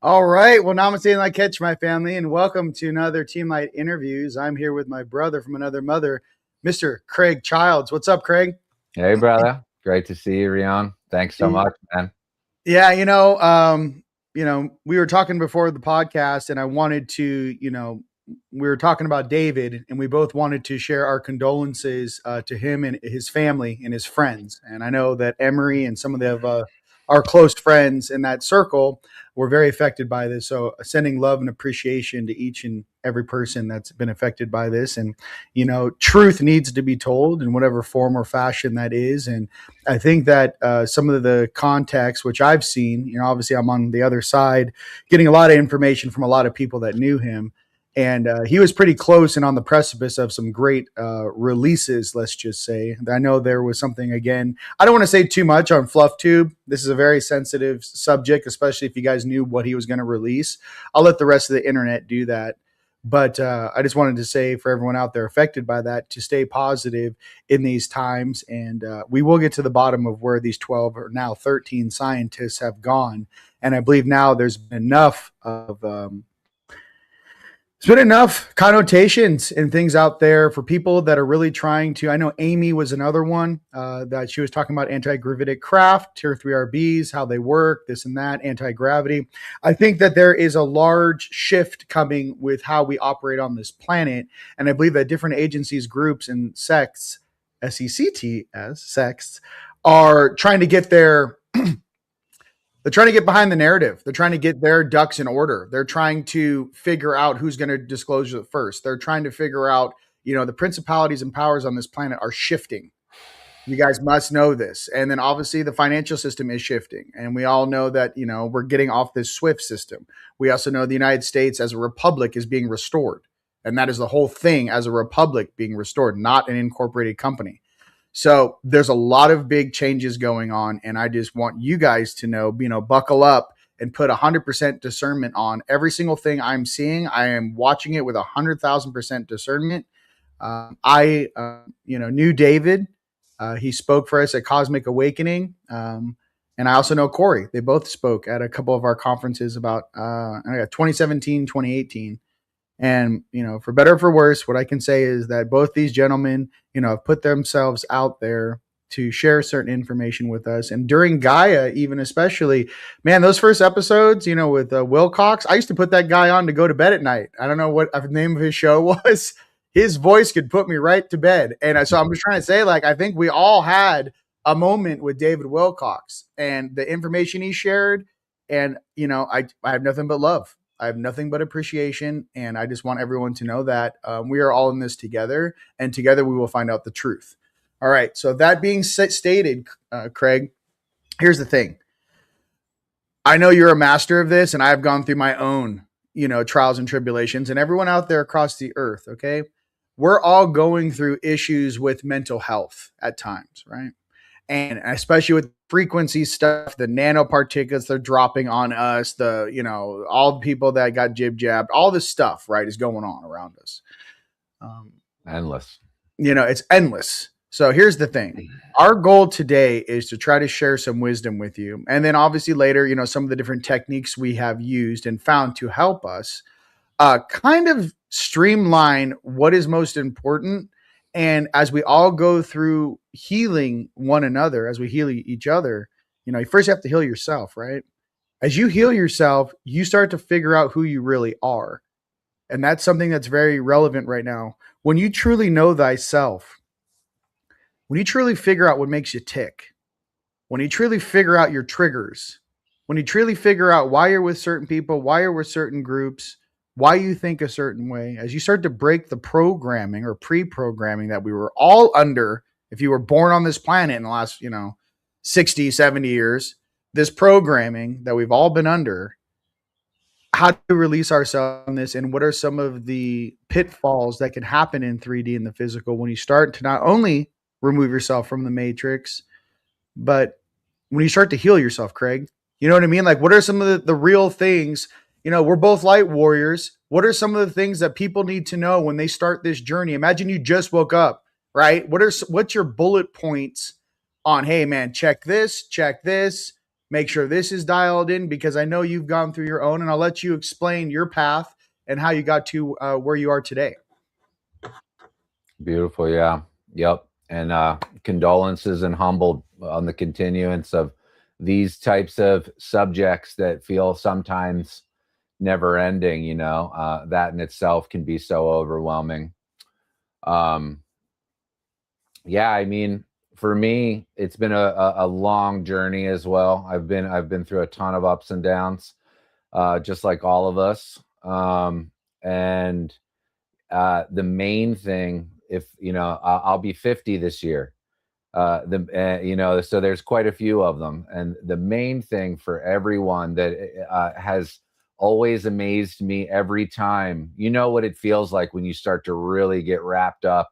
All right. Well, namaste and like catch my family, and welcome to another TeamLight interviews. I'm here with my brother from another mother, Mr. Craig Childs. What's up, Craig? Hey, brother. Great to see you, Rion. Thanks so much, man. Yeah, we were talking before the podcast, and I wanted to, we were talking about David, and we both wanted to share our condolences to him and his family and his friends. And I know that Emery and some of our close friends in that circle were very affected by this. So, sending love and appreciation to each and every person that's been affected by this. And truth needs to be told in whatever form or fashion that is. And I think that some of the context, which I've seen, obviously I'm on the other side, getting a lot of information from a lot of people that knew him. And he was pretty close and on the precipice of some great releases, let's just say. I know there was something, again, I don't want to say too much on Fluff Tube. This is a very sensitive subject, especially if you guys knew what he was going to release. I'll let the rest of the internet do that. But I just wanted to say for everyone out there affected by that to stay positive in these times. And we will get to the bottom of where these 12 or now 13 scientists have gone. And I believe now there's been enough of there's been enough connotations and things out there for people that are really trying to. I know Amy was another one that she was talking about anti-gravitic craft, tier 3 RBs, how they work, this and that, anti-gravity. I think that there is a large shift coming with how we operate on this planet. And I believe that different agencies, groups, and sects, SECTs, sects, are trying to get their they're trying to get behind the narrative. They're trying to get their ducks in order. They're trying to figure out who's going to disclose it first. They're trying to figure out, the principalities and powers on this planet are shifting. You guys must know this. And then obviously the financial system is shifting. And we all know that, we're getting off this SWIFT system. We also know the United States as a republic is being restored. And that is the whole thing, as a republic being restored, not an incorporated company. So there's a lot of big changes going on, and I just want you guys to know, buckle up and put 100% discernment on every single thing I'm seeing. I am watching it with 100,000% discernment. I knew David. He spoke for us at Cosmic Awakening. And I also know Corey. They both spoke at a couple of our conferences about 2017, 2018. And, for better or for worse, what I can say is that both these gentlemen, have put themselves out there to share certain information with us. And during Gaia, even especially, man, those first episodes, with Will Cox, I used to put that guy on to go to bed at night. I don't know what the name of his show was. His voice could put me right to bed. And so I'm just trying to say, I think we all had a moment with David Wilcox and the information he shared. And, I have nothing but love. I have nothing but appreciation, and I just want everyone to know that we are all in this together, and together we will find out the truth. All right, so that being stated, Craig, here's the thing. I know you're a master of this, and I've gone through my own, trials and tribulations, and everyone out there across the earth, okay? We're all going through issues with mental health at times, right? And especially with frequency stuff, the nanoparticulates they're dropping on us, all the people that got jib-jabbed, all this stuff, right, is going on around us. Endless. It's endless. So here's the thing. Our goal today is to try to share some wisdom with you. And then obviously later, some of the different techniques we have used and found to help us kind of streamline what is most important. And as we all go through healing one another, as we heal each other, you first have to heal yourself, right? As you heal yourself, you start to figure out who you really are. And that's something that's very relevant right now. When you truly know thyself, when you truly figure out what makes you tick, when you truly figure out your triggers, when you truly figure out why you're with certain people, why you're with certain groups, why you think a certain way, as you start to break the programming or pre-programming that we were all under, if you were born on this planet in the last, 60, 70 years, this programming that we've all been under, how do we release ourselves from this, and what are some of the pitfalls that can happen in 3D in the physical when you start to not only remove yourself from the matrix, but when you start to heal yourself, Craig? You know what I mean? What are some of the real things? We're both light warriors. What are some of the things that people need to know when they start this journey? Imagine you just woke up, right? What's your bullet points on, hey man, check this, make sure this is dialed in, because I know you've gone through your own, and I'll let you explain your path and how you got to where you are today. Beautiful. Yeah. Yep. And condolences and humbled on the continuance of these types of subjects that feel sometimes never ending, that in itself can be so overwhelming. Um, yeah, I mean, for me, it's been a long journey as well. I've been through a ton of ups and downs, just like all of us. And the main thing, if I'll be 50 this year. So there's quite a few of them, and the main thing for everyone that has always amazed me every time, what it feels like when you start to really get wrapped up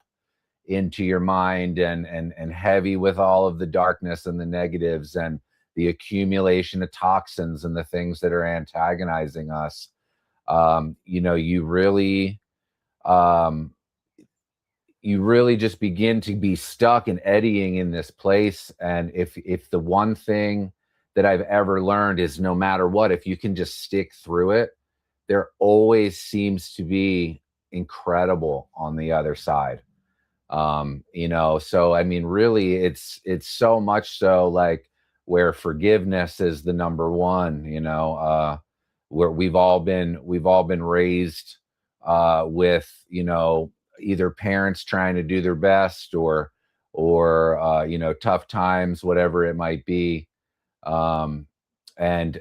into your mind and heavy with all of the darkness and the negatives and the accumulation of toxins and the things that are antagonizing us. You really um, you really just begin to be stuck and eddying in this place. And if the one thing that I've ever learned is, no matter what, if you can just stick through it, there always seems to be incredible on the other side. So I mean, really, it's so much so, like, where forgiveness is the number one, where we've all been raised with, either parents trying to do their best, or tough times, whatever it might be. And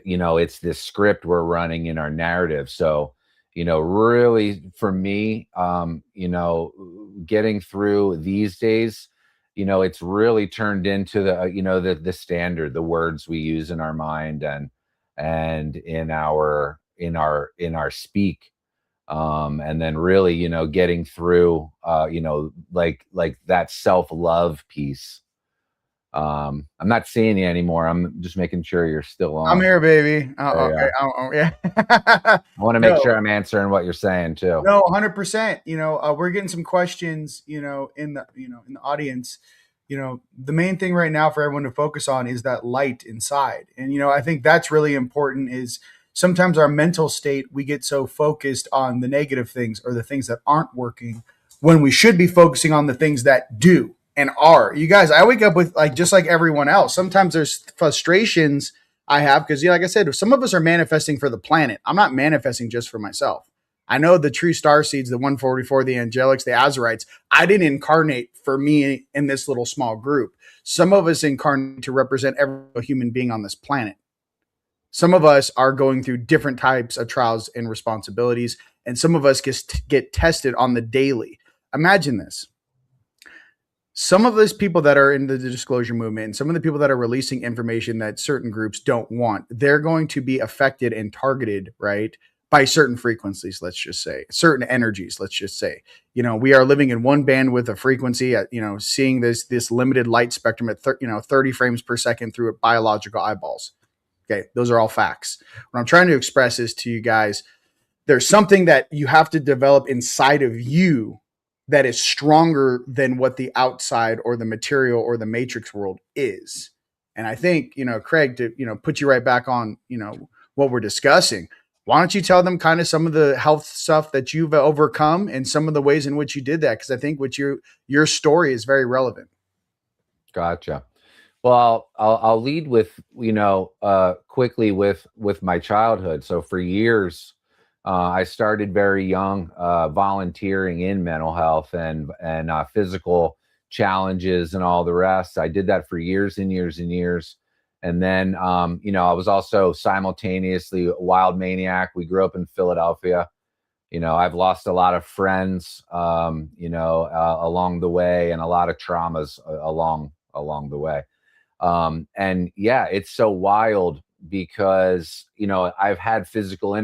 it's this script we're running in our narrative. So really, for me, getting through these days, it's really turned into the standard, the words we use in our mind and in our speak. And then really, getting through, like that self-love piece. I'm not seeing you anymore. I'm just making sure you're still on. I'm here, baby. Okay. Yeah. I want to make No. sure I'm answering what you're saying too. No, 100%. We're getting some questions, in the audience. The main thing right now for everyone to focus on is that light inside. And I think that's really important. Is sometimes our mental state, we get so focused on the negative things or the things that aren't working, when we should be focusing on the things that do and are. You guys, I wake up with, like, just like everyone else. Sometimes there's frustrations I have, because, like I said, some of us are manifesting for the planet. I'm not manifesting just for myself. I know the true star seeds, the 144, the angelics, the azurites. I didn't incarnate for me in this little small group. Some of us incarnate to represent every human being on this planet. Some of us are going through different types of trials and responsibilities, and some of us get tested on the daily. Imagine this. Some of those people that are in the disclosure movement, and some of the people that are releasing information that certain groups don't want, they're going to be affected and targeted, right, by certain frequencies, let's just say, certain energies, let's just say. We are living in one bandwidth of frequency at, seeing this limited light spectrum at 30 frames per second through biological eyeballs. Okay, those are all facts. What I'm trying to express is to you guys, there's something that you have to develop inside of you that is stronger than what the outside or the material or the matrix world is. And I think, Craig, to, put you right back on, what we're discussing, why don't you tell them kind of some of the health stuff that you've overcome and some of the ways in which you did that? Because I think what your story is very relevant. Gotcha. Well, I'll lead with, quickly with my childhood. So for years, I started very young, volunteering in mental health and physical challenges and all the rest. I did that for years and years and years. And then, I was also simultaneously a wild maniac. We grew up in Philadelphia. I've lost a lot of friends, along the way, and a lot of traumas along the way. And yeah, it's so wild because, I've had physical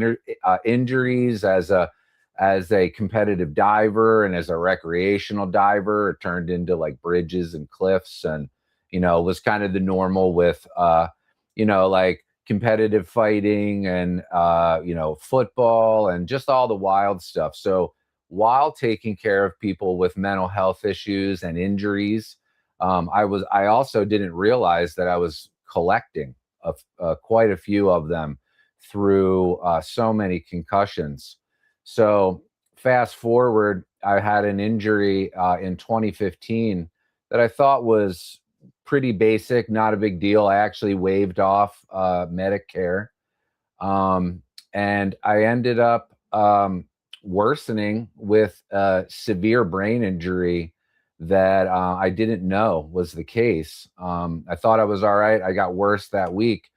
injuries as a competitive diver and as a recreational diver. It turned into like bridges and cliffs, and, it was kind of the normal with, like competitive fighting and, football and just all the wild stuff. So while taking care of people with mental health issues and injuries, I also didn't realize that I was collecting quite a few of them through so many concussions. So fast forward, I had an injury in 2015 that I thought was pretty basic, not a big deal. I actually waived off Medicare, um, and I ended up worsening with a severe brain injury that I didn't know was the case. I thought I was all right. I got worse that week.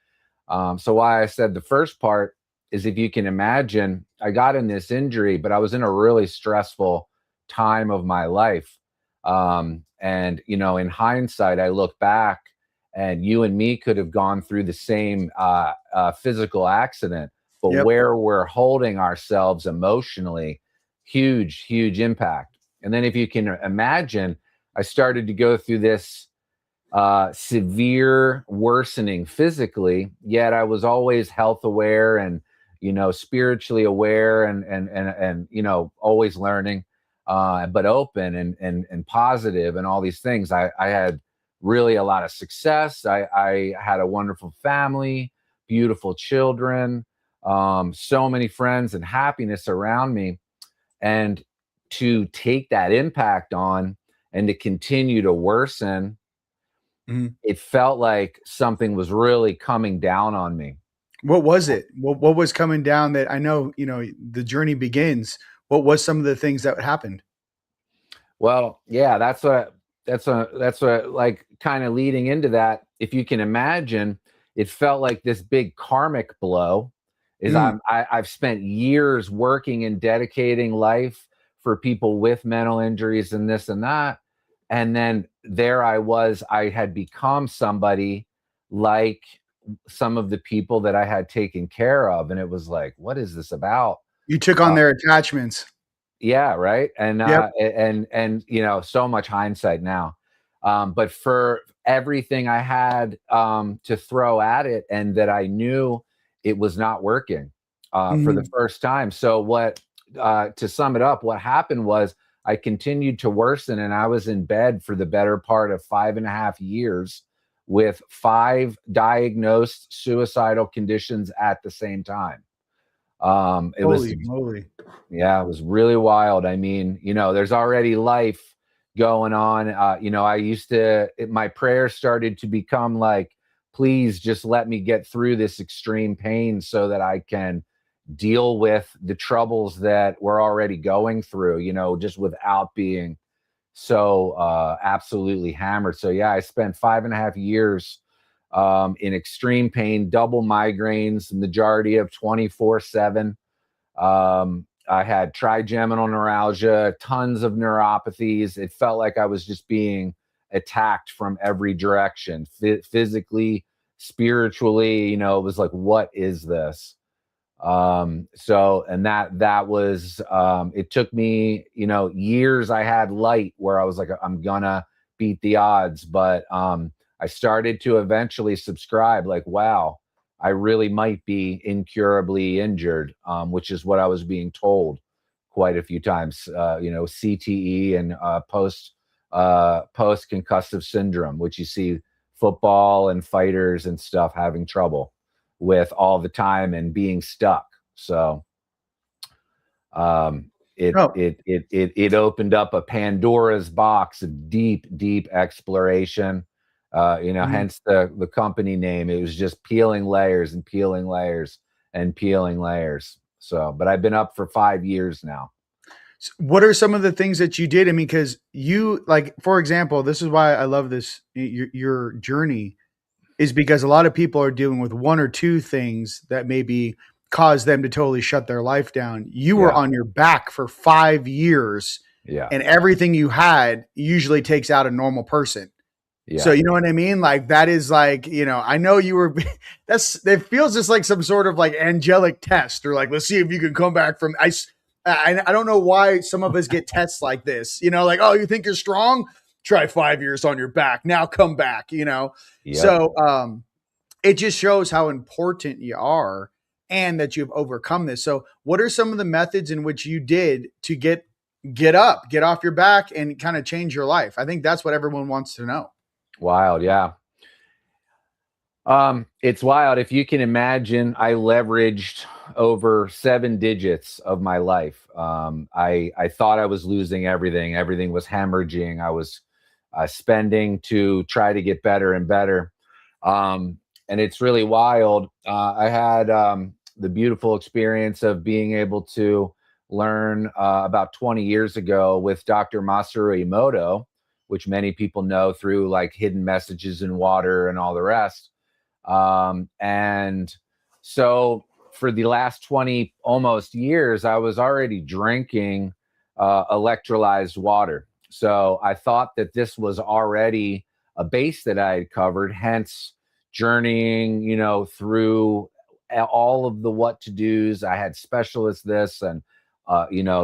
So why I said the first part is, if you can imagine, I got in this injury, but I was in a really stressful time of my life. And, you know, in hindsight, I look back, and you and me could have gone through the same physical accident, but Yep. where we're holding ourselves emotionally, huge, huge impact. And then if you can imagine, I started to go through this severe worsening physically, yet I was always health aware and, you know, spiritually aware, and you know, always learning, but open and positive and all these things. I had really a lot of success. I had a wonderful family, beautiful children, so many friends and happiness around me. And to take that impact on and to continue to worsen, Mhm. it felt like something was really coming down on me. What was it? What was coming down that I know, you know, the journey begins. What was some of the things that happened? Well, yeah, that's what like kind of leading into that. If you can imagine, it felt like this big karmic blow. Mm, I've spent years working and dedicating life for people with mental injuries and this and that, and then there I was. I had become somebody like some of the people that I had taken care of, and it was like, what is this about? you took on Uh, their attachments. Yeah, right. And Yep. you know, so much hindsight now. But for everything I had to throw at it, and that I knew it was not working for the Mhm. first time. So what to sum it up, what happened was I continued to worsen, and I was in bed for the better part of 5.5 years with 5 diagnosed suicidal conditions at the same time. It was Holy moly. Yeah, it was really wild. I mean, you know, there's already life going on. You know, my prayers started to become like, please just let me get through this extreme pain so that I can deal with the troubles that we're already going through, you know, just without being so absolutely hammered. So, yeah, I spent 5.5 years in extreme pain, double migraines, majority of 24/7. I had trigeminal neuralgia, tons of neuropathies. It felt like I was just being attacked from every direction, physically, spiritually. You know, it was like, what is this? So, and that was, it took me, you know, years. I had light where I was like, I'm gonna beat the odds, but I started to eventually subscribe, like, wow, I really might be incurably injured, which is what I was being told quite a few times. You know, CTE and post concussive syndrome, which you see football and fighters and stuff having trouble with all the time and being stuck. So Oh, it opened up a Pandora's box of deep, deep exploration. You know, mhm. hence the company name. It was just peeling layers and peeling layers and peeling layers. So, but I've been up for 5 years now. What are some of the things that you did? I mean, because you like, for example, this is why I love this your journey is because a lot of people are dealing with one or two things that maybe cause them to totally shut their life down. You were Yeah, on your back for 5 years, yeah, and everything you had usually takes out a normal person. So yeah, you know what I mean? Like that is like, you know, I know you were that's it feels just like some sort of like angelic test or like let's see if you can come back from I don't know why some of us get tests like this. You know, like, oh, you think you're strong? Try 5 years on your back. Now come back, you know. yep. So it just shows how important you are and that you've overcome this. So what are some of the methods in which you did to get up, get off your back and kind of change your life? I think that's what everyone wants to know. Wild, yeah. It's wild. If you can imagine, I leveraged over 7 digits of my life. I thought I was losing everything. Everything was hemorrhaging. I was spending to try to get better and better. And it's really wild. I had the beautiful experience of being able to learn about 20 years ago with Dr. Masaru Emoto, which many people know through like hidden messages in water and all the rest. And so for the last 20 almost years, I was already drinking electrolyzed water. So I thought that this was already a base that I had covered, hence journeying, through all of the what to do's. I had specialists this and,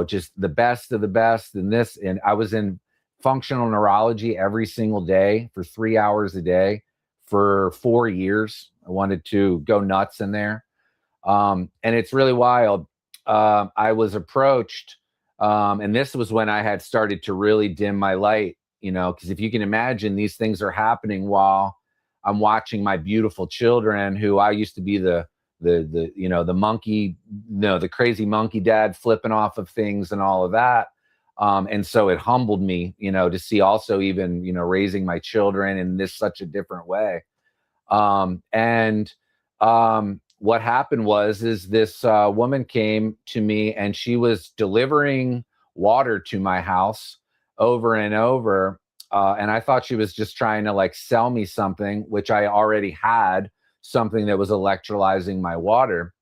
just the best of the best in this. And I was in functional neurology every single day for 3 hours a day for 4 years. I wanted to go nuts in there. And it's really wild. I was approached, and this was when I had started to really dim my light, because if you can imagine, these things are happening while I'm watching my beautiful children, who I used to be the monkey, the crazy monkey dad flipping off of things and all of that. And so it humbled me, to see also even, raising my children in this such a different way. And what happened is this woman came to me and she was delivering water to my house over and over. And I thought she was just trying to like sell me something, which I already had, something that was electrolyzing my water.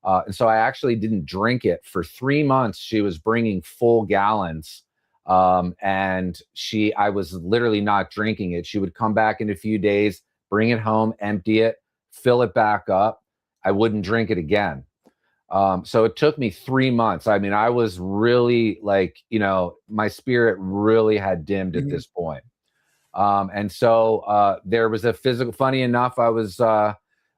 And so I actually didn't drink it for 3 months. She was bringing full gallons. And I was literally not drinking it. She would come back in a few days, bring it home, empty it, fill it back up. I wouldn't drink it again. So it took me 3 months. I mean, I was really like, my spirit really had dimmed at this point. And so there was a physical, funny enough, I was I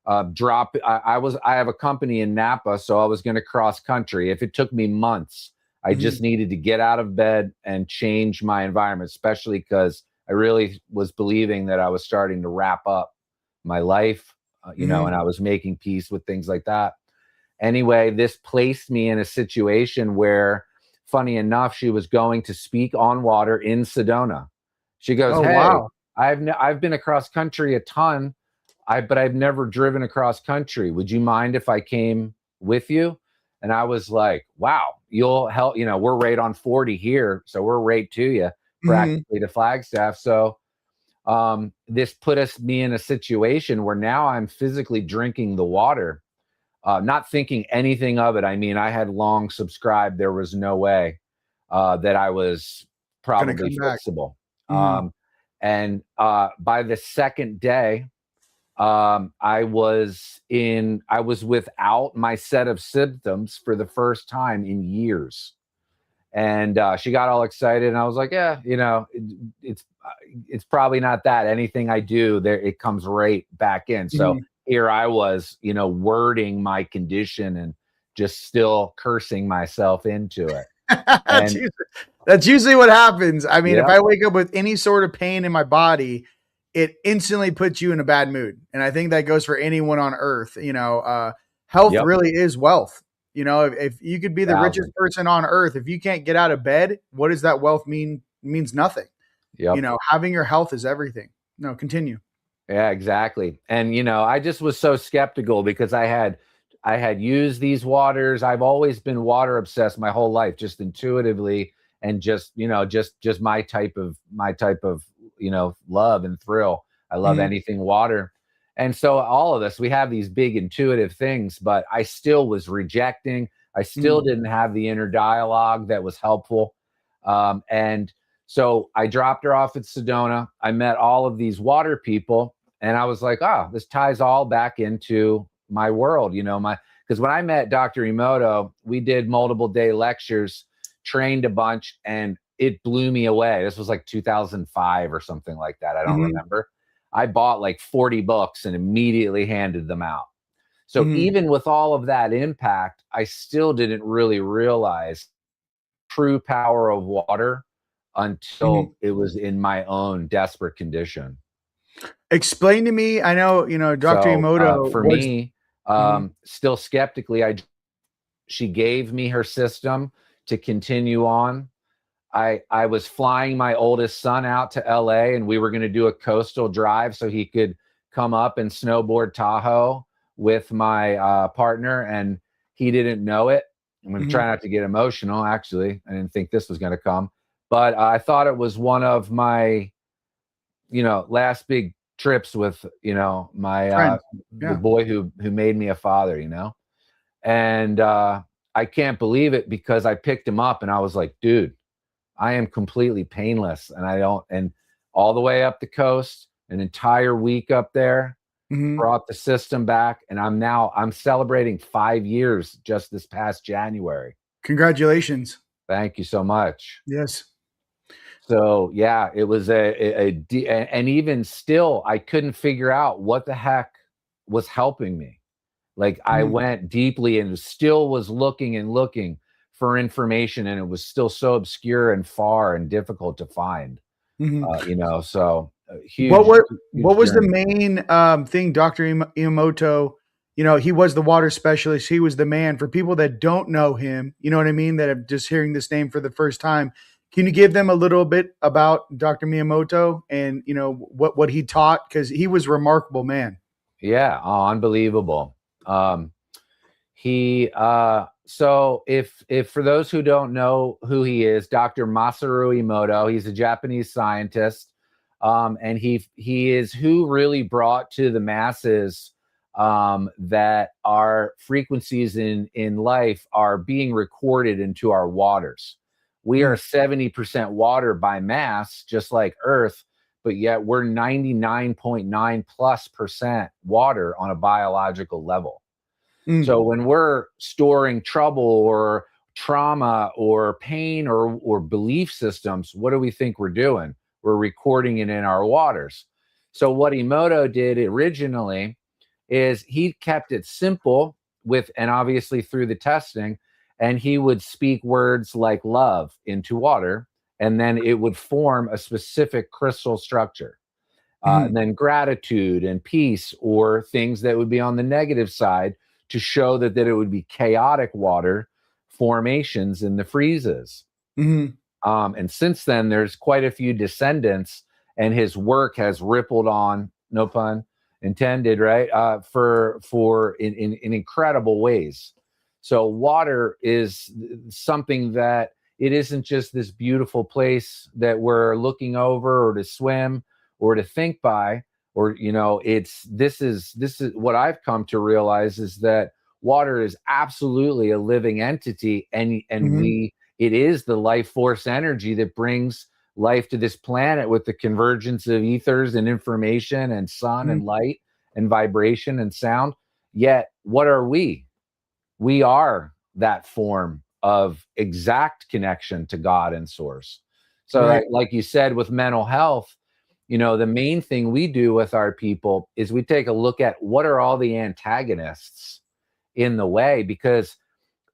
have a company in Napa, so I was going to cross country. If it took me months, I just needed to get out of bed and change my environment, especially because I really was believing that I was starting to wrap up my life, and I was making peace with things like that. Anyway, this placed me in a situation where, funny enough, she was going to speak on water in Sedona. She goes, Oh, "Hey, wow. I've been across country a ton, but I've never driven across country. Would you mind if I came with you?" And I was like, "Wow, you'll help." We're right on 40 here, so we're right to you, practically to Flagstaff. So this put me in a situation where now I'm physically drinking the water, not thinking anything of it. I mean, I had long subscribed. There was no way that I was probably fixable. And by the second day, I was without my set of symptoms for the first time in years. And she got all excited, and I was like, "Yeah, it's probably not that. Anything I do, there it comes right back in." So here I was, wording my condition and just still cursing myself into it. And That's usually what happens. I mean, if yeah, I wake up with any sort of pain in my body, it instantly puts you in a bad mood. And I think that goes for anyone on earth. Health yep, really is wealth. If you could be the richest 1,000, person on earth, if you can't get out of bed, what does that wealth mean? It means nothing. yep. Having your health is everything. No, continue. Yeah, exactly. And I just was so skeptical because I had used these waters. I've always been water obsessed my whole life, just intuitively, and just my type of love and thrill. I love Mhm, anything water. And so all of us, we have these big intuitive things, but I still was rejecting. I still mhm, didn't have the inner dialogue that was helpful. And so I dropped her off at Sedona. I met all of these water people, and I was like, "Oh, this ties all back into my world." Because when I met Dr. Emoto, we did multiple day lectures, trained a bunch, and it blew me away. This was like 2005 or something like that. I don't mhm, remember. I bought like 40 books and immediately handed them out. So mhm, even with all of that impact, I still didn't really realize true power of water mhm. until it was in my own desperate condition. Explain to me. I know, Dr. So Emoto for was. me, Mhm. still skeptically, she gave me her system to continue on. I was flying my oldest son out to LA, and we were going to do a coastal drive so he could come up and snowboard Tahoe with my partner, and he didn't know it. I'm going to Mhm. try not to get emotional. Actually, I didn't think this was going to come, but I thought it was one of my, last big trips with, my Friends. the Yeah. boy who made me a father. And I can't believe it because I picked him up and I was like, dude, I am completely painless, and and all the way up the coast, an entire week up there, Mhm. brought the system back, and I'm celebrating 5 years just this past January. Congratulations. Thank you so much. Yes. So yeah, it was and even still, I couldn't figure out what the heck was helping me. Like I Mhm. went deeply and still was looking and looking for information, and it was still so obscure and far and difficult to find. Mhm. So What huge, was what huge was the journey. main thing, Dr. Iamoto? He was the water specialist. He was the man. For people that don't know him, you know what I mean, that are just hearing this name for the first time, can you give them a little bit about Dr. Miyamoto and what he taught? Because he was a remarkable man. Yeah, oh, unbelievable. Um, he so if for those who don't know who he is, Dr. Masaru Emoto, he's a Japanese scientist. And he is who really brought to the masses that our frequencies in life are being recorded into our waters. We are Mm, 70% water by mass, just like Earth, but yet we're 99.9 plus percent water on a biological level. mm, So when we're storing trouble or trauma or pain or belief systems, what do we think we're doing? We're recording it in our waters. So what Emoto did originally is he kept it simple with, and obviously through the testing, and he would speak words like love into water, and then it would form a specific crystal structure. mm, And then gratitude and peace, or things that would be on the negative side to show that it would be chaotic water formations in the freezes. mm, And since then, there's quite a few descendants, and his work has rippled on, no pun intended, right? For in incredible ways. So water is something that it isn't just this beautiful place that we're looking over or to swim or to think by, or it's this is what I've come to realize is that water is absolutely a living entity, and mm, it is the life force energy that brings life to this planet with the convergence of ethers and information and sun mm, and light and vibration and sound. Yet, what are we? We are that form of exact connection to God and source. So, right. like you said, with mental health, the main thing we do with our people is we take a look at what are all the antagonists in the way, because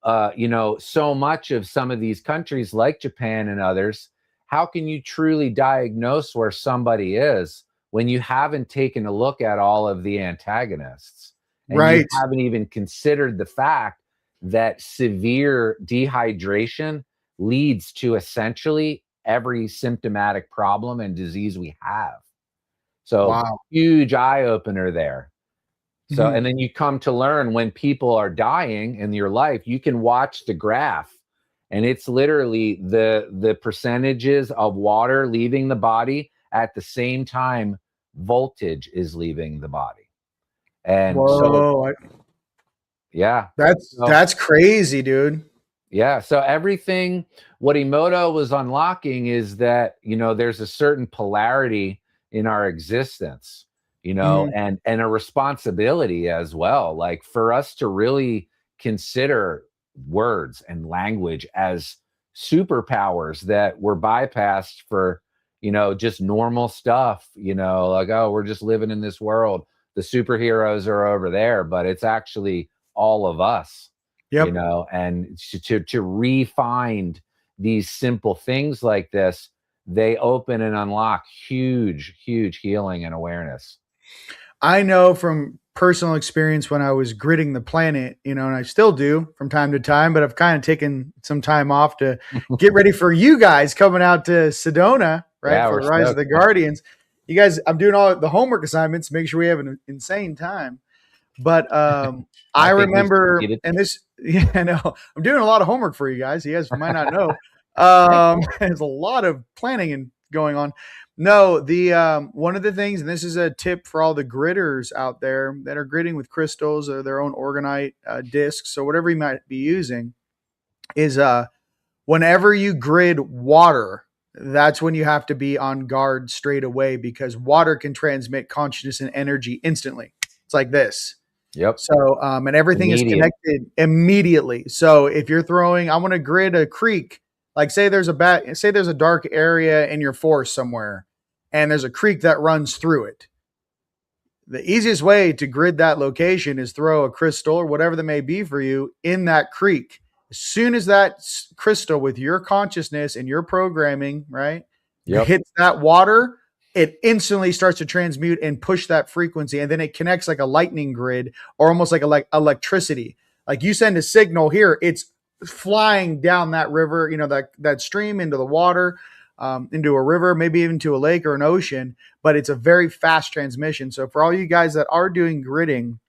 so much of some of these countries like Japan and others, how can you truly diagnose where somebody is when you haven't taken a look at all of the antagonists, and you Right. haven't even considered the fact that severe dehydration leads to essentially every symptomatic problem and disease we have? So Wow. huge eye opener there. So, Mhm, and then you come to learn when people are dying in your life, you can watch the graph, and it's literally the percentages of water leaving the body at the same time voltage is leaving the body. And so, whoa. yeah. That's So, that's crazy, dude. yeah. So everything, what Emoto was unlocking is that, there's a certain polarity in our existence, Mhm, and a responsibility as well. Like for us to really consider words and language as superpowers that were bypassed for, just normal stuff, like, oh, we're just living in this world. The superheroes are over there, but it's actually all of us, yep. and to re-find these simple things like this, they open and unlock huge, huge healing and awareness. I know from personal experience when I was gridding the planet, and I still do from time to time, but I've kind of taken some time off to get ready for you guys coming out to Sedona, right, Yeah, for we're Rise of stoked, the man. Guardians. You guys, I'm doing all the homework assignments, make sure we have an insane time. But I I think we've remember, succeeded. and this, yeah, I know, I'm doing a lot of homework for you guys. You guys might not know. There's a lot of planning and going on. No, the one of the things, and this is a tip for all the gridders out there that are gridding with crystals or their own orgonite discs or whatever you might be using, is whenever you grid water, that's when you have to be on guard straight away because water can transmit consciousness and energy instantly. It's like this. Yep. So, and everything is Immediate. connected immediately. So if you're throwing, I want to grid a creek, like say there's a dark area in your forest somewhere and there's a creek that runs through it. The easiest way to grid that location is throw a crystal or whatever that may be for you in that creek. As soon as that crystal with your consciousness and your programming, right, Yep. hits that water, it instantly starts to transmute and push that frequency. And then it connects like a lightning grid or almost like electricity. Like you send a signal here, it's flying down that river, that stream into the water, into a river, maybe even to a lake or an ocean, but it's a very fast transmission. So for all you guys that are doing gridding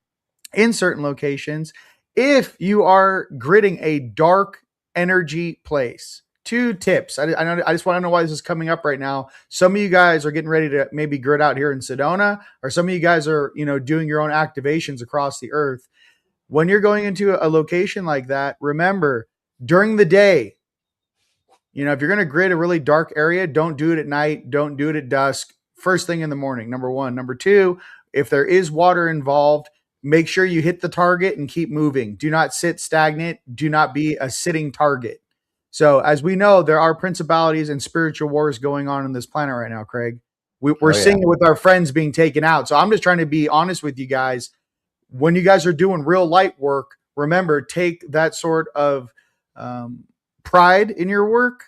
in certain locations, if you are gridding a dark energy place, 2 tips. I just want to know why this is coming up right now. Some of you guys are getting ready to maybe grid out here in Sedona, or some of you guys are, doing your own activations across the earth. When you're going into a location like that, remember during the day, if you're going to grid a really dark area, don't do it at night. Don't do it at dusk. First thing in the morning, number one. Number two, if there is water involved, make sure you hit the target and keep moving. Do not sit stagnant. Do not be a sitting target. So, as we know, there are principalities and spiritual wars going on this planet right now, Craig. We're seeing it with our friends being taken out. So, I'm just trying to be honest with you guys. When you guys are doing real light work, remember, take that sort of pride in your work,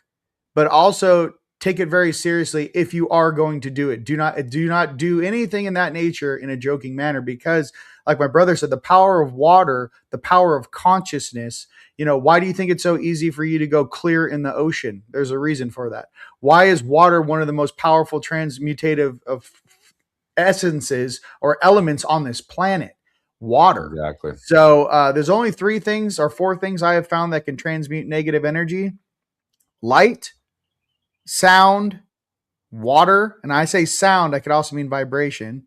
but also take it very seriously if you are going to do it. Do not do anything in that nature in a joking manner because, like my brother said, the power of water, the power of consciousness. Why do you think it's so easy for you to go clear in the ocean? There's a reason for that. Why is water one of the most powerful transmutative of essences or elements on this planet? Water. Exactly. So there's only 3 things or 4 things I have found that can transmute negative energy: light, sound, water, and I say sound, I could also mean vibration,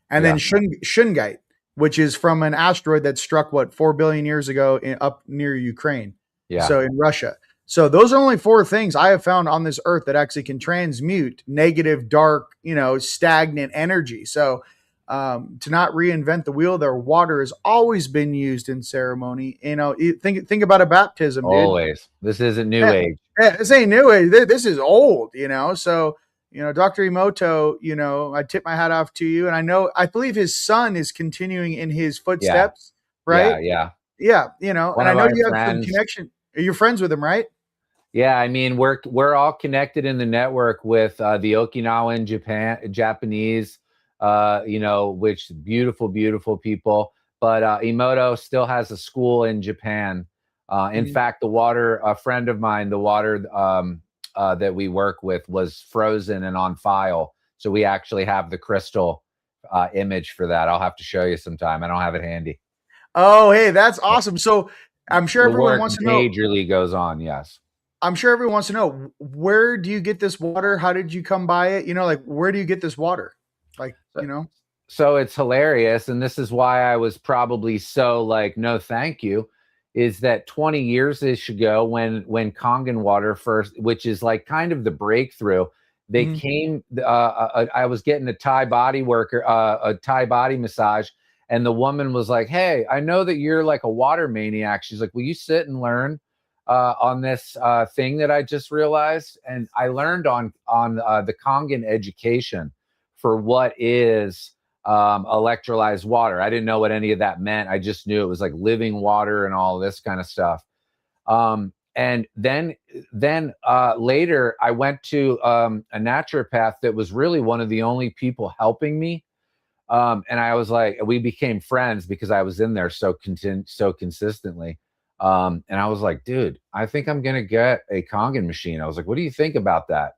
and then shungite, which is from an asteroid that struck 4 billion years ago up near Ukraine. Yeah. So in Russia. So those are only 4 things I have found on this earth that actually can transmute negative, dark, stagnant energy. So to not reinvent the wheel there, water has always been used in ceremony. Think about a baptism, dude. Always. This isn't new age. Yeah, this ain't new age. This is old, So, Dr. Emoto, I tip my hat off to you. And I believe his son is continuing in his footsteps, right? Yeah. Yeah. And I know you have some connection. You're friends with him, right? Yeah. I mean, we're all connected in the network with the Okinawan Japanese, which beautiful, beautiful people. But Emoto still has a school in Japan. In fact, a friend of mine, the water that we work with was frozen and on file. So we actually have the crystal image for that. I'll have to show you sometime. I don't have it handy. Oh, hey, that's awesome. So I'm sure everyone wants to know. Majorly goes on, yes. I'm sure everyone wants to know, where do you get this water? How did you come by it? Where do you get this water? So it's hilarious. And this is why I was probably so no, thank you. Is that 20 years-ish ago when Kangen water first, which is kind of the breakthrough, they came, I was getting a Thai body massage, and the woman was like, "Hey, I know that you're a water maniac." She's like, "Will you sit and learn on this thing that I just realized?" And I learned on the Kangen education for what is electrolyzed water. I didn't know what any of that meant. I just knew it was living water and all this kind of stuff. And then later I went to a naturopath that was really one of the only people helping me And I was like, we became friends because I was in there so consistently. And I was like, dude, I think I'm gonna get a Kangen machine. I was like, what do you think about that?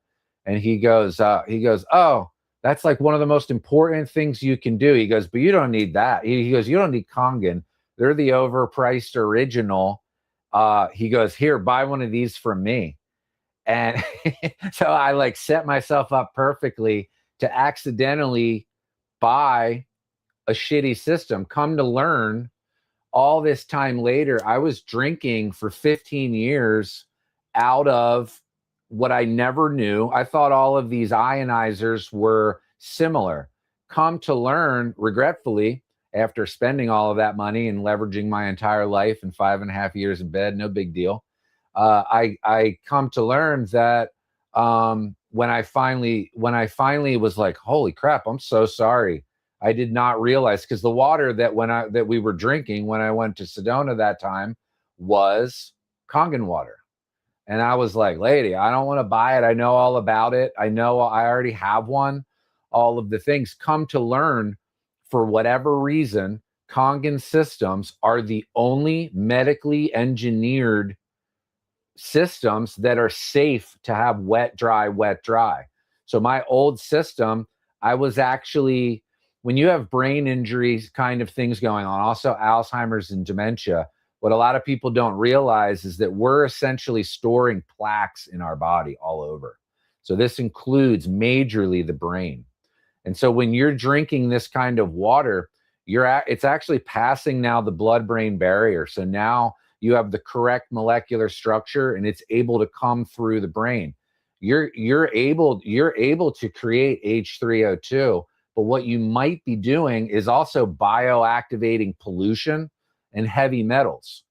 And he goes, oh, that's like one of the most important things you can do. He goes, but you don't need that. He goes, you don't need Kangen. They're the overpriced original. He goes, here, buy one of these from me. And so I like set myself up perfectly to accidentally buy a shitty system. Come to learn, all this time later, I was drinking for 15 years out of what I never knew. I thought all of these ionizers were similar. Come to learn, regretfully, after spending all of that money and leveraging my entire life and 5.5 years in bed, no big deal. I come to learn that when I finally was like, holy crap, I'm so sorry. I did not realize, because the water that we were drinking when I went to Sedona that time was Kangen water. And I was like, lady, I don't want to buy it. I know all about it. I know I already have one. All of the things. Come to learn, for whatever reason, Kangen systems are the only medically engineered systems that are safe to have wet, dry, wet, dry. So my old system, I was actually, when you have brain injuries kind of things going on, also Alzheimer's and dementia, what a lot of people don't realize is that we're essentially storing plaques in our body all over. So this includes majorly the brain. And so when you're drinking this kind of water, it's actually passing now the blood-brain barrier. So now you have the correct molecular structure and it's able to come through the brain. You're able to create H3O2, but what you might be doing is also bioactivating pollution and heavy metals.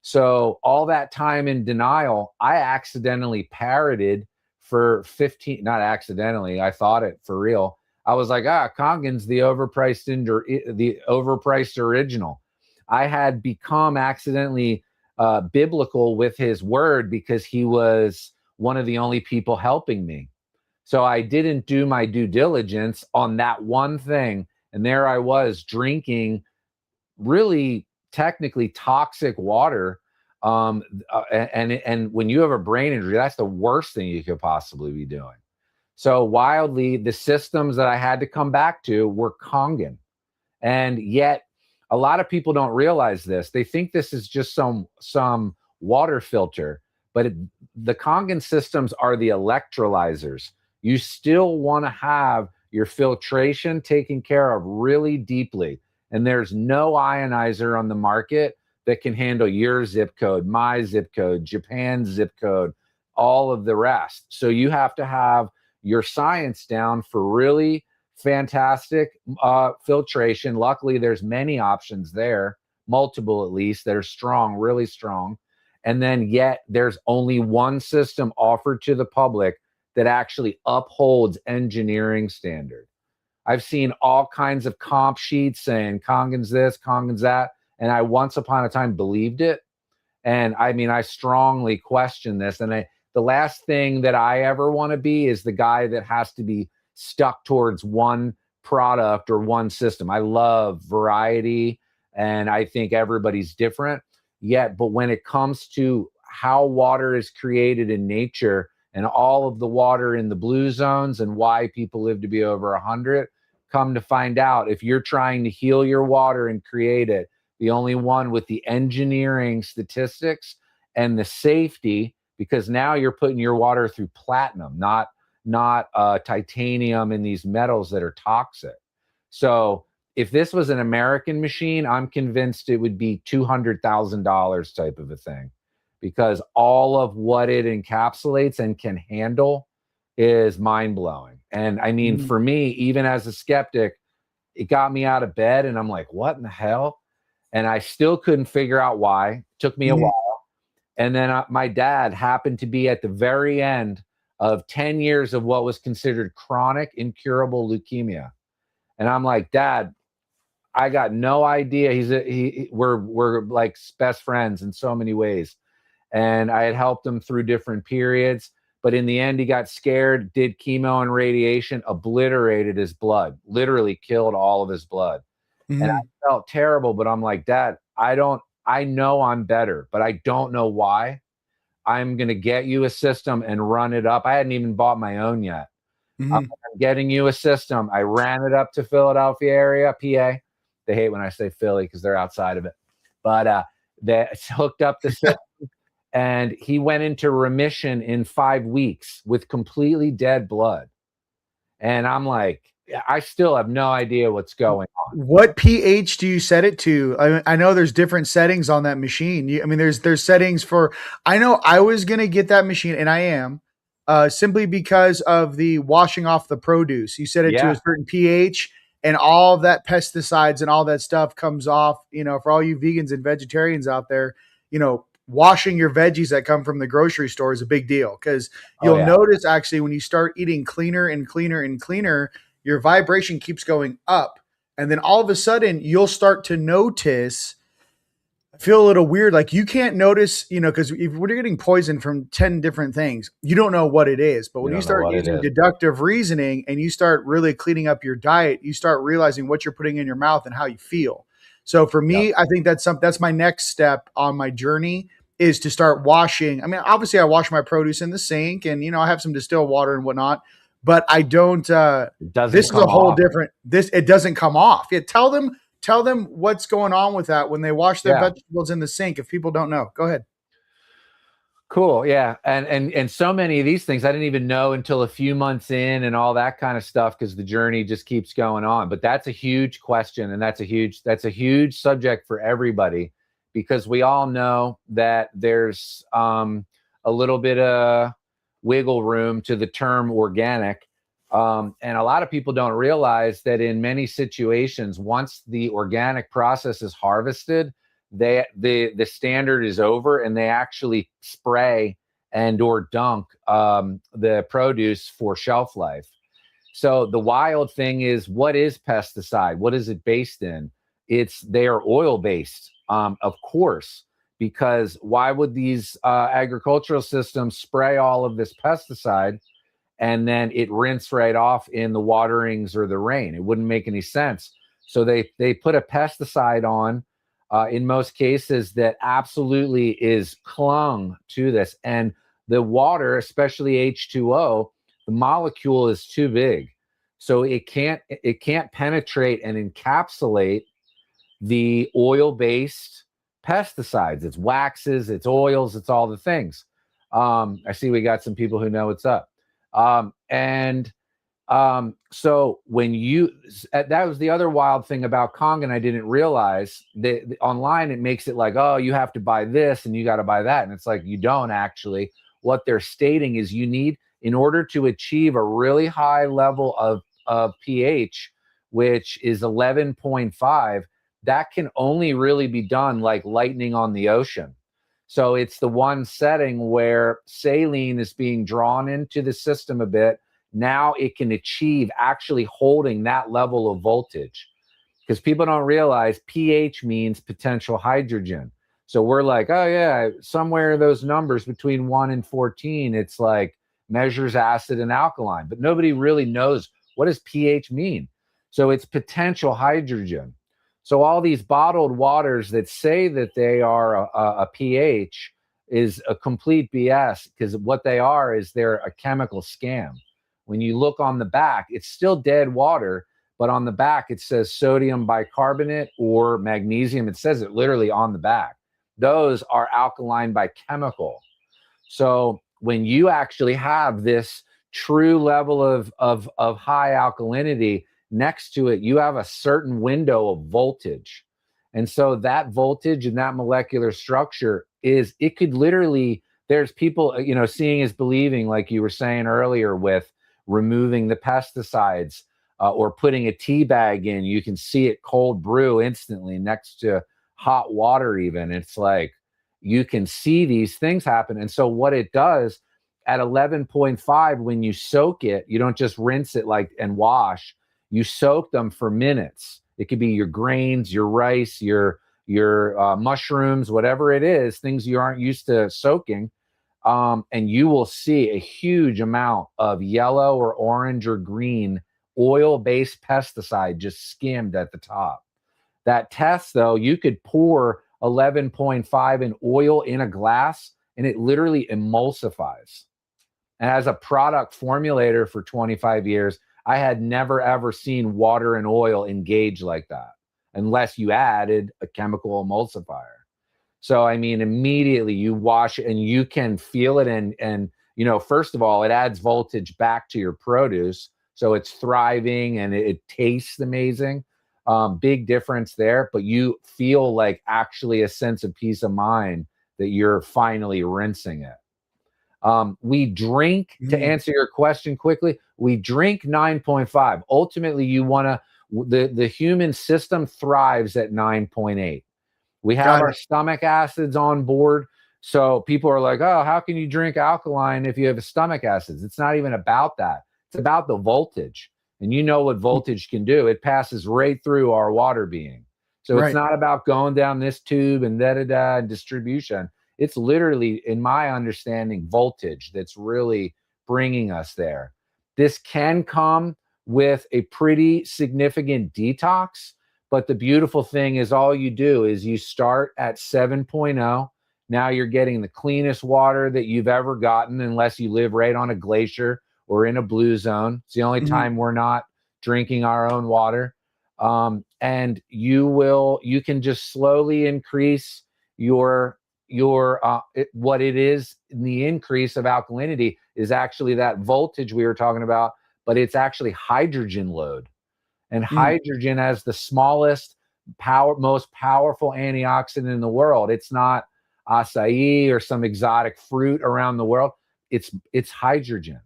So all that time in denial, I accidentally parroted for 15, not accidentally, I thought it for real. I was like, Kangen's the overpriced original. I had become accidentally biblical with his word because he was one of the only people helping me. So I didn't do my due diligence on that one thing. And there I was drinking really technically toxic water. And when you have a brain injury, that's the worst thing you could possibly be doing. So wildly, the systems that I had to come back to were Kangen. And yet a lot of people don't realize this. They think this is just some water filter, but the Kangen systems are the electrolyzers. You still want to have your filtration taken care of really deeply. And there's no ionizer on the market that can handle your zip code, my zip code, Japan's zip code, all of the rest. So you have to have your science down for really fantastic filtration. Luckily, there's many options there, multiple at least, that are strong, really strong. And then yet there's only one system offered to the public that actually upholds engineering standard. I've seen all kinds of comp sheets saying Kangen's this, Kangen's that, and I once upon a time believed it. And I mean, I strongly question this. And the last thing that I ever want to be is the guy that has to be stuck towards one product or one system. I love variety, and I think everybody's different. But when it comes to how water is created in nature and all of the water in the blue zones and why people live to be over 100, come to find out, if you're trying to heal your water and create it, the only one with the engineering statistics and the safety, because now you're putting your water through platinum, not titanium and these metals that are toxic. So if this was an American machine, I'm convinced it would be $200,000 type of a thing, because all of what it encapsulates and can handle is mind-blowing. And I mean, for me, even as a skeptic, it got me out of bed and I'm like, what in the hell? And I still couldn't figure out why. It took me a while. And then my dad happened to be at the very end of 10 years of what was considered chronic incurable leukemia. And I'm like, Dad, I got no idea. We're like best friends in so many ways. And I had helped him through different periods, But in the end, he got scared, did chemo and radiation, obliterated his blood, literally killed all of his blood. And I felt terrible, but I'm like, Dad, I know I'm better, but I don't know why. I'm going to get you a system and run it up. I hadn't even bought my own yet. I'm getting you a system. I ran it up to Philadelphia area, PA. They hate when I say Philly because they're outside of it. But they hooked up the system, and he went into remission in 5 weeks with completely dead blood. And I'm like, I still have no idea what's going on. What pH do you set it to? I know there's different settings on that machine. There's settings for. I know I was gonna get that machine, and I am, simply because of the washing off the produce. You set it to a certain pH, and all of that pesticides and all that stuff comes off. For all you vegans and vegetarians out there, washing your veggies that come from the grocery store is a big deal, because you'll notice actually when you start eating cleaner and cleaner and cleaner, your vibration keeps going up. And then all of a sudden you'll start to notice, feel a little weird. Like you can't notice, because if we're getting poisoned from 10 different things, you don't know what it is. But when you start using deductive reasoning and you start really cleaning up your diet, you start realizing what you're putting in your mouth and how you feel. So for me, I think that's my next step on my journey, is to start washing. Obviously I wash my produce in the sink, and, I have some distilled water and whatnot, but I don't, this is a whole different, it doesn't come off. Yeah. Tell them what's going on with that when they wash their vegetables in the sink. If people don't know, go ahead. Cool. Yeah. And so many of these things I didn't even know until a few months in, and all that kind of stuff, because the journey just keeps going on. But that's a huge question, and that's a huge subject for everybody, because we all know that there's a little bit of wiggle room to the term organic. And a lot of people don't realize that in many situations, once the organic process is harvested, the standard is over, and they actually spray and or dunk the produce for shelf life. So the wild thing is, what is pesticide? What is it based in? They are oil based, of course, because why would these agricultural systems spray all of this pesticide and then it rinse right off in the waterings or the rain? It wouldn't make any sense. So they put a pesticide on, in most cases, that absolutely is clung to this. And the water, especially H2O, the molecule is too big. So it can't penetrate and encapsulate the oil-based pesticides. It's waxes, it's oils, it's all the things. I see we got some people who know what's up. So when that was the other wild thing about Kangen, I didn't realize that online it makes it like, oh, you have to buy this and you got to buy that. And it's like, you don't actually. What they're stating is you need, in order to achieve a really high level of pH, which is 11.5, that can only really be done like lightning on the ocean. So it's the one setting where saline is being drawn into the system a bit. Now it can achieve actually holding that level of voltage, because people don't realize pH means potential hydrogen. So we're like, oh yeah, somewhere those numbers between 1 and 14, it's like measures acid and alkaline, but nobody really knows what does pH mean. So it's potential hydrogen. So all these bottled waters that say that they are a pH is a complete BS, because what they are is they're a chemical scam. When you look on the back, it's still dead water, but on the back it says sodium bicarbonate or magnesium. It says it literally on the back. Those are alkaline by chemical. So when you actually have this true level of high alkalinity next to it, you have a certain window of voltage. And so that voltage and that molecular structure it could literally, there's people, seeing is believing, like you were saying earlier, with removing the pesticides or putting a tea bag in, you can see it cold brew instantly next to hot water even. It's like you can see these things happen. And so what it does at 11.5, when you soak it, you don't just rinse it and wash. You soak them for minutes. It could be your grains, your rice, your mushrooms, whatever it is, things you aren't used to soaking. and you will see a huge amount of yellow or orange or green oil-based pesticide just skimmed at the top. That test, though, you could pour 11.5 in oil in a glass, and it literally emulsifies. And as a product formulator for 25 years, I had never, ever seen water and oil engage like that, unless you added a chemical emulsifier. So, I mean, immediately you wash it and you can feel it. And first of all, it adds voltage back to your produce. So it's thriving and it tastes amazing. Big difference there. But you feel like actually a sense of peace of mind that you're finally rinsing it. We drink, to answer your question quickly, we drink 9.5. Ultimately, you want to, the human system thrives at 9.8. We have our stomach acids on board. So people are like, oh, how can you drink alkaline if you have stomach acids? It's not even about that. It's about the voltage. And you know what voltage can do. It passes right through our water being. So it's not about going down this tube and da-da-da and distribution. It's literally, in my understanding, voltage that's really bringing us there. This can come with a pretty significant detox. But the beautiful thing is all you do is you start at 7.0. Now you're getting the cleanest water that you've ever gotten, unless you live right on a glacier or in a blue zone. It's the only time we're not drinking our own water. And you can just slowly increase what it is. The increase of alkalinity is actually that voltage we were talking about, but it's actually hydrogen load. And hydrogen has the smallest most powerful antioxidant in the world. It's not acai or some exotic fruit around the world. It's hydrogen.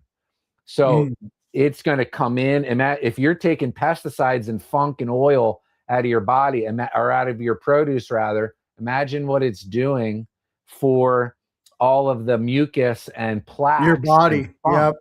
So it's going to come in. And if you're taking pesticides and funk and oil out of your body, or out of your produce rather, imagine what it's doing for all of the mucus and plaques. Your body. Yep.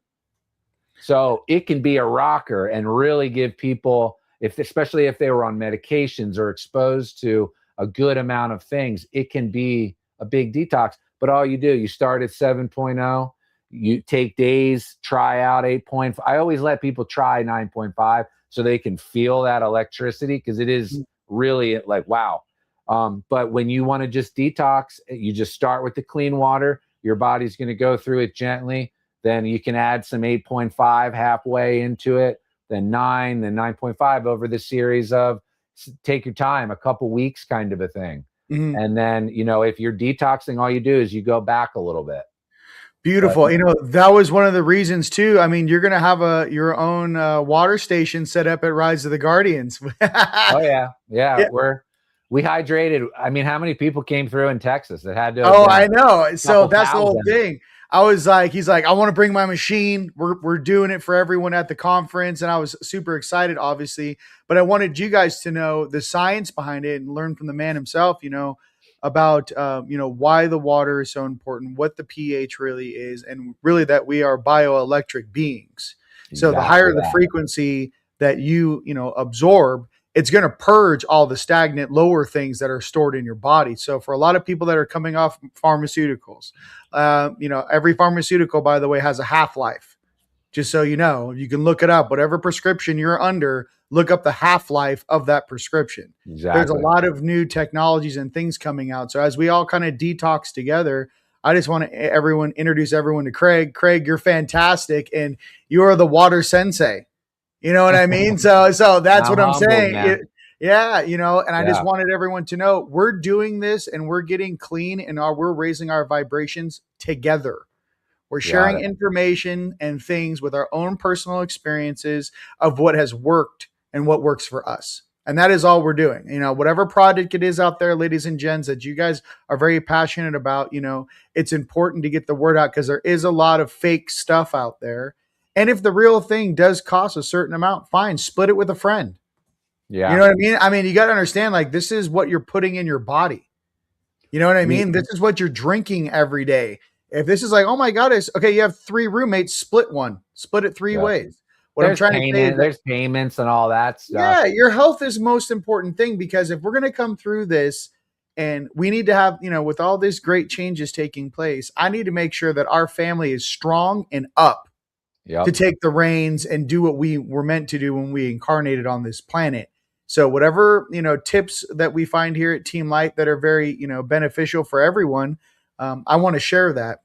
So it can be a rocker and really give people, especially if they were on medications or exposed to a good amount of things, it can be a big detox. But all you do, you start at 7.0, you take days, try out 8.5. I always let people try 9.5 so they can feel that electricity, because it is really like, wow. But when you want to just detox, you just start with the clean water. Your body's going to go through it gently. Then you can add some 8.5 halfway into it, then 9, then 9.5 over the series of, take your time, a couple weeks kind of a thing. And then, if you're detoxing, all you do is you go back a little bit. Beautiful. That was one of the reasons too. I mean, you're going to have your own water station set up at Rise of the Guardians. Oh yeah. We hydrated. I mean, how many people came through in Texas that had to? Oh, I know. So that's the whole thing. I was like, he's like, I want to bring my machine. We're doing it for everyone at the conference. And I was super excited, obviously, but I wanted you guys to know the science behind it and learn from the man himself, about, why the water is so important, what the pH really is, and really that we are bioelectric beings. So the higher the frequency that you absorb, it's going to purge all the stagnant lower things that are stored in your body. So for a lot of people that are coming off pharmaceuticals, every pharmaceutical, by the way, has a half-life. Just so you know, you can look it up. Whatever prescription you're under, look up the half-life of that prescription. Exactly. There's a lot of new technologies and things coming out. So as we all kind of detox together, I just want to introduce everyone to Craig. Craig, you're fantastic, and you are the water sensei. You know what I mean? So that's what I'm saying. And I just wanted everyone to know we're doing this and we're getting clean and we're raising our vibrations together. We're sharing information and things with our own personal experiences of what has worked and what works for us. And that is all we're doing. Whatever product it is out there, ladies and gents, that you guys are very passionate about, it's important to get the word out because there is a lot of fake stuff out there. And if the real thing does cost a certain amount, fine, split it with a friend. Yeah. You know what I mean? I mean, you got to understand, like, this is what you're putting in your body. You know what I mean? This is what you're drinking every day. If this is like, oh my God, okay, you have 3 roommates, split it 3 ways. I'm trying to say is there's payments and all that stuff. Yeah, your health is the most important thing, because if we're going to come through this And we need to have, with all these great changes taking place, I need to make sure that our family is strong and up to take the reins and do what we were meant to do when we incarnated on this planet. So whatever, tips that we find here at TeamLight that are very, beneficial for everyone, I want to share that.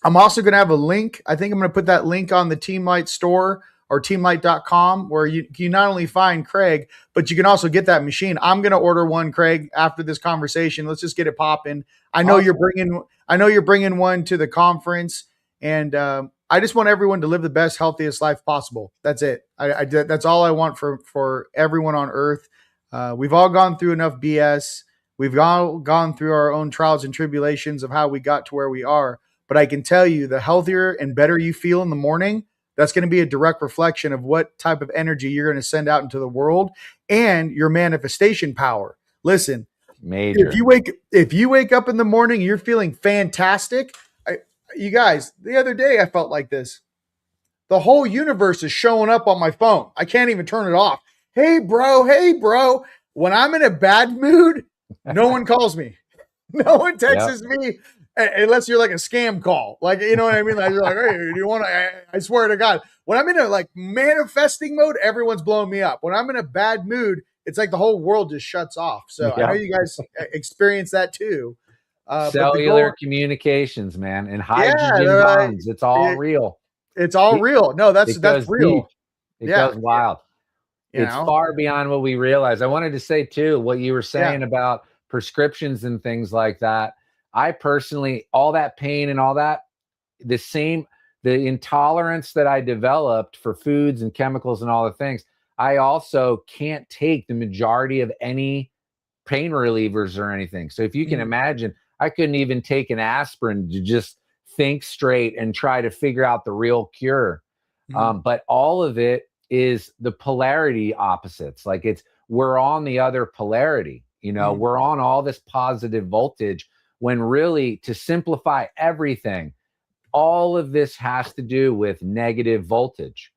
I'm also going to have a link. I think I'm going to put that link on the TeamLight store or teamlight.com, where you can not only find Craig, but you can also get that machine. I'm going to order one, Craig, after this conversation. Let's just get it popping. I know you're bringing one to the conference, and I just want everyone to live the best, healthiest life possible. That's it. That's all I want for everyone on earth. We've all gone through enough BS. We've all gone through our own trials and tribulations of how we got to where we are. But I can tell you, the healthier and better you feel in the morning, that's going to be a direct reflection of what type of energy you're going to send out into the world and your manifestation power. Listen, major. If you wake up in the morning, you're feeling fantastic. You guys, the other day I felt like this. The whole universe is showing up on my phone. I can't even turn it off. Hey, bro. When I'm in a bad mood, no one calls me. No one texts me. Unless you're like a scam call, like, you know what I mean? Like, you're like, hey, do you want to? I swear to God, when I'm in a like manifesting mode, everyone's blowing me up. When I'm in a bad mood, it's like the whole world just shuts off. So I know you guys experience that too. Cellular communications, man, and hydrogen bonds. It's all real. It's all real. No, that's real. Deep. It goes wild. It's far beyond what we realize. I wanted to say too, what you were saying about prescriptions and things like that. I personally, all that pain and all that, the intolerance that I developed for foods and chemicals and all the things, I also can't take the majority of any pain relievers or anything. So if you can imagine, I couldn't even take an aspirin to just think straight and try to figure out the real cure. But all of it is the polarity opposites. Like we're on the other polarity, we're on all this positive voltage. When really, to simplify everything, all of this has to do with negative voltage.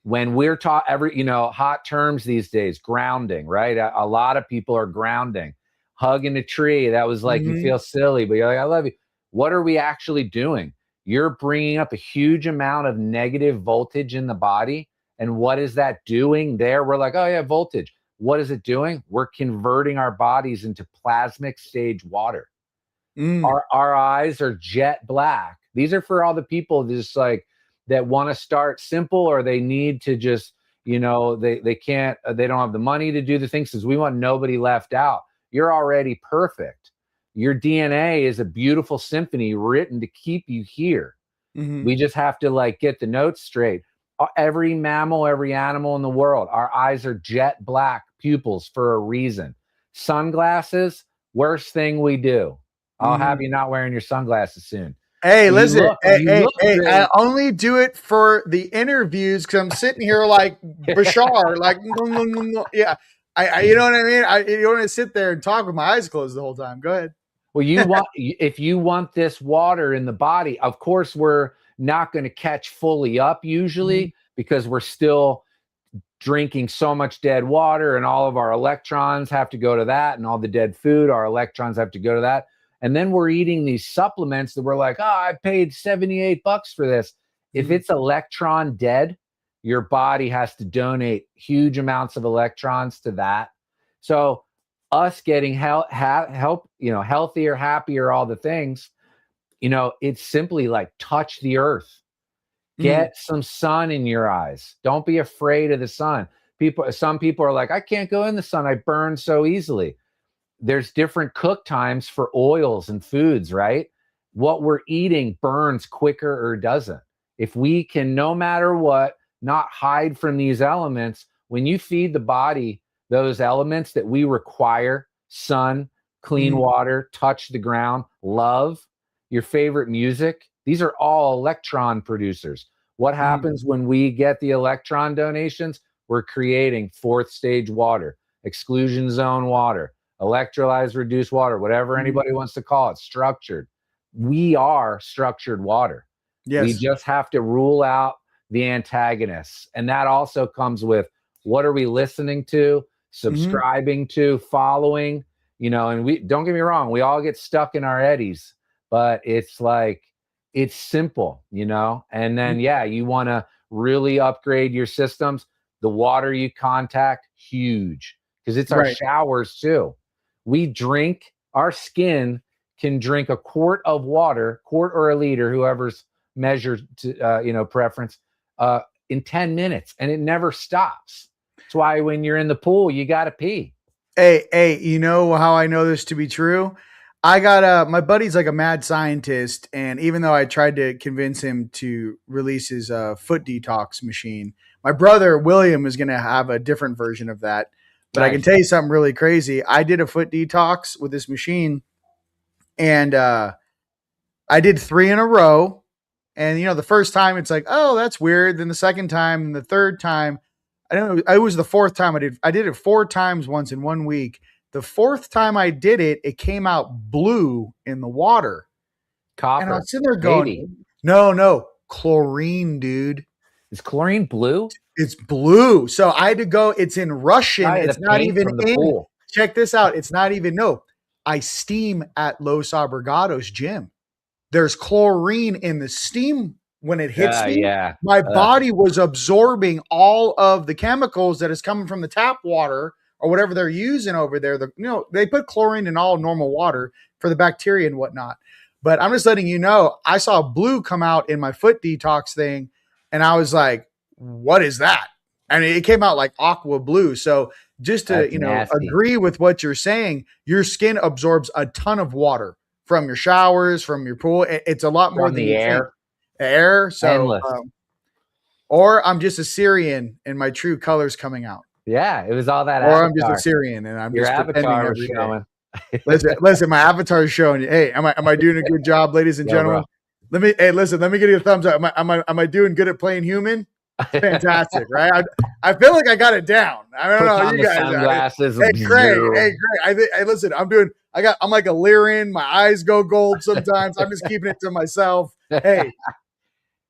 When we're taught hot terms these days, grounding, right? A lot of people are grounding, hugging a tree. That was like, you feel silly, but you're like, I love you. What are we actually doing? You're bringing up a huge amount of negative voltage in the body. And what is that doing there? We're like, oh yeah, voltage. What is it doing? We're converting our bodies into plasmic stage water. Our eyes are jet black. These are for all the people just like that want to start simple, or they need to just, they can't, they don't have the money to do the things, because we want nobody left out. You're already perfect. Your DNA is a beautiful symphony written to keep you here. We just have to like get the notes straight. Every mammal, every animal in the world, our eyes are jet black pupils for a reason. Sunglasses, worst thing we do. I'll have you not wearing your sunglasses soon. Hey, listen. I only do it for the interviews because I'm sitting here like Bashar, like, yeah. You know what I mean? You don't want to sit there and talk with my eyes closed the whole time. Go ahead. Well, if you want this water in the body, of course, we're not going to catch fully up usually because we're still drinking so much dead water, and all of our electrons have to go to that, and all the dead food, our electrons have to go to that. And then we're eating these supplements that we're like, I paid $78 for this. If it's electron dead, your body has to donate huge amounts of electrons to that. So us getting help, healthier, happier, all the things, it's simply like touch the earth. Get some sun in your eyes. Don't be afraid of the sun. Some people are like, I can't go in the sun. I burn so easily. There's different cook times for oils and foods, right? What we're eating burns quicker or doesn't. If we can, no matter what, not hide from these elements, when you feed the body those elements that we require, sun, clean water, touch the ground, love, your favorite music, these are all electron producers. What happens when we get the electron donations? We're creating fourth stage water, exclusion zone water, electrolyzed reduced water, whatever anybody wants to call it, structured. We are structured water. Yes. We just have to rule out the antagonists. And that also comes with, what are we listening to, subscribing to, following? you know, and we don't get me wrong, we all get stuck in our eddies, but it's like, it's simple, you know, and then, yeah, you want to really upgrade your systems. The water you contact, huge, because it's our Right. showers too. We drink, our skin can drink a quart of water, quart or a liter, whoever's measured to, you know, preference, in 10 minutes, and it never stops. That's why when you're in the pool, you got to pee. Hey, you know how I know this to be true? I got my buddy's like a mad scientist, and even though I tried to convince him to release his foot detox machine, my brother William is going to have a different version of that. But I can Nice. tell you something really crazy. I did a foot detox with this machine, and I did 3 in a row. And you know, the first time it's like, oh, that's weird. Then the second time, and the third time, I don't know. It was the fourth time I did. I did it 4 times once in 1 week. The fourth time I did it, it came out blue in the water, and I Copper. was sitting there Haiti. going, no, chlorine, dude. Is chlorine blue? It's blue. So I had to go. It's in Russian. Probably It's the not paint even from the in. pool. Check this out. It's not even. No, I steam at Los Abrigados gym. There's chlorine in the steam when it hits me. Yeah. My body was absorbing all of the chemicals that is coming from the tap water or whatever they're using over there. You know, they put chlorine in all normal water for the bacteria and whatnot. But I'm just letting you know, I saw blue come out in my foot detox thing, and I was like, what is that? And it came out like aqua blue. So just to, That's you know, nasty. agree with what you're saying, your skin absorbs a ton of water from your showers, from your pool. It's a lot more From than the you air. think. Air. So, Endless. or I'm just a Syrian and my true colors coming out. Yeah, it was all that Or avatar. I'm just a Syrian and I'm Your just pretending avatar was every day. showing. Listen, my avatar is showing you. Hey, am I doing a good job, ladies and Yo, gentlemen? bro. Let me give you a thumbs up. Am I doing good at playing human? It's fantastic, right? I feel like I got it down. I don't Puts know. on You the guys, sunglasses. hey Craig. I listen. I'm like a Lyran. My eyes go gold sometimes. I'm just keeping it to myself. Hey,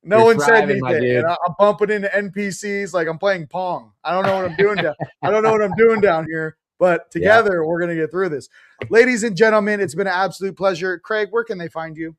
no You're one said thriving, my anything. dude. And I'm bumping into NPCs like I'm playing Pong. I don't know what I'm doing down. I don't know what I'm doing down here. But together, we're going to get through this. Ladies and gentlemen, it's been an absolute pleasure. Craig, where can they find you?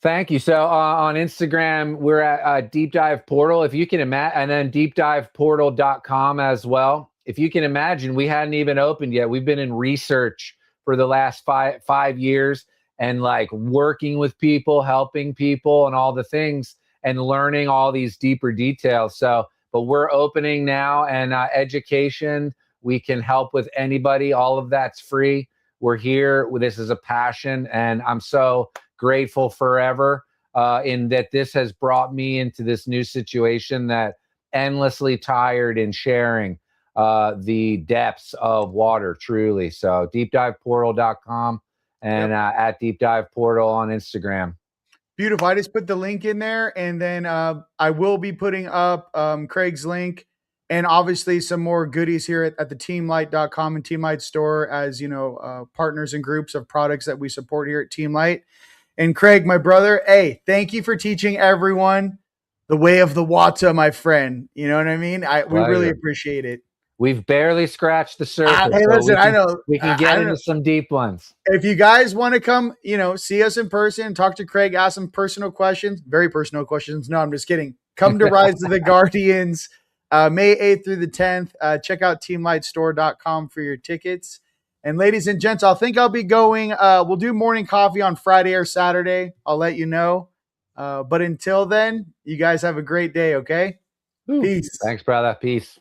Thank you. So on Instagram, we're at Deep Dive Portal. If you can imagine, and then deepdiveportal.com as well. If you can imagine, we hadn't even opened yet. We've been in research for the last five years and like working with people, helping people and all the things and learning all these deeper details. So, but we're opening now, and education, we can help with anybody. All of that's free. We're here. This is a passion, and I'm so grateful forever in that this has brought me into this new situation that endlessly tired in sharing the depths of water, truly. So deepdiveportal.com and at Deep Dive Portal on Instagram. Beautiful. I just put the link in there, and then I will be putting up Craig's link and obviously some more goodies here at the TeamLight.com and TeamLight store, as you know, partners and groups of products that we support here at TeamLight. And Craig, my brother, hey, thank you for teaching everyone the way of the water, my friend. You know what I mean? We really appreciate it. We've barely scratched the surface. Hey, listen, I know. We can get into some deep ones. If you guys want to come, you know, see us in person, talk to Craig, ask some personal questions, very personal questions. No, I'm just kidding. Come to Rise of the Guardians, May 8th through the 10th. Check out teamlightstore.com for your tickets. And ladies and gents, I think I'll be going. We'll do morning coffee on Friday or Saturday. I'll let you know. But until then, you guys have a great day, okay? Peace. Thanks, brother. Peace.